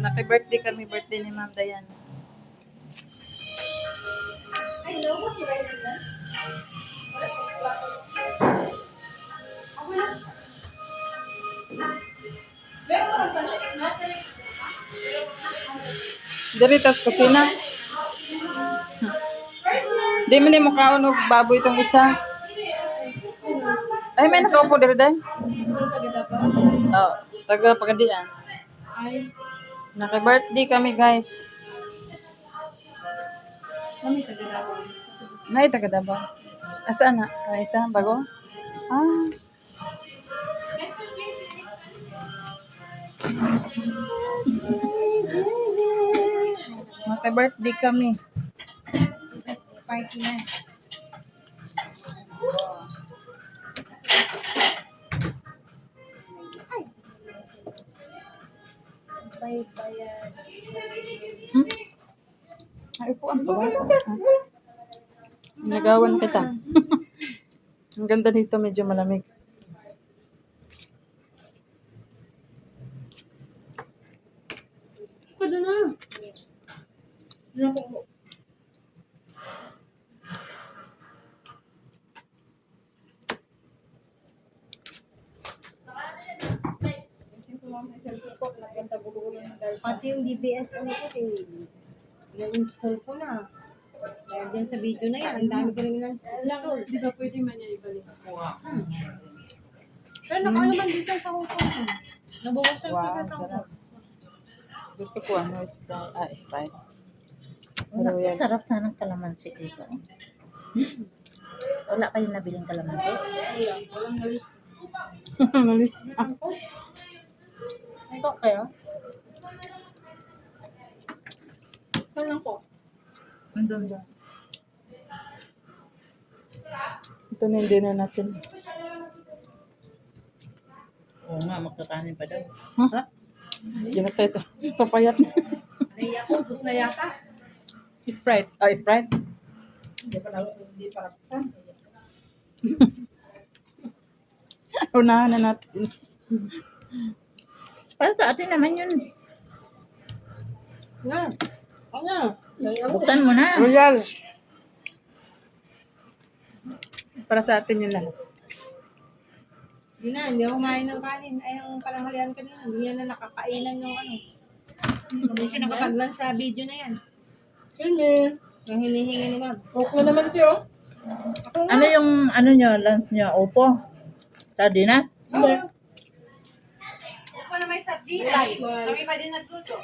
Naki-birthday kami, birthday ni Ma'am Dayan. Diritas kusina. Di man mo kaon og baboy itong isa. Ay, may nakaupo diri day. Oh, taga Pagadian. Naki-birthday kami, guys. Kami taga Davao. Nay, taga Davao. Asaan na? Isa, bago? Ah. Naki-birthday kami. Party na. Bayad. Ay, upuan pa ba? Nagawan kita. Ang ganda dito, medyo malamig. Pwede na. Pati yung DBS ano ko, i-install ko na. Dahil dyan sa video na yan, ang dami ko rin na-install. Di ba pwede man niya ibalik? Pero nakalaman dito sa Hong Kong. Nabawasan ko Wow, sa Hong sarap. Kong. Gusto ko ano, Sprite. Ah, Sprite. Wala, Pero yan. sarap sanang kalamansi dito. Wala kayong nabiling kalamansi? Walang nalis. Malis. Ito kayo? Saan lang po? Andun ba? Ito na yung dinner natin. Oo nga, magkakanin pa daw. Ha? Ginata ito. Papayat. Naiya ko, bus na yata. Sprite. Ah, Sprite. Hindi pa rapsan. Unahan na natin. Para sa atin naman yun. Nga. Oo nga. Buktan mo na. Royal. Para sa atin yun lahat. Hindi ako kumain ng kanin. Ay, yung palanghalian kanina. Hindi yan na nakakainan yung ano. Hindi siya nakapag-lunch sa video na yan. Silmi. Yung hinihingi ni Ma'am. Okay naman tiyo. Ano yung ano nyo, lunch nyo? Opo? Tadi na? Hindi. Ako na may sabdi. Kami pa din nagluto.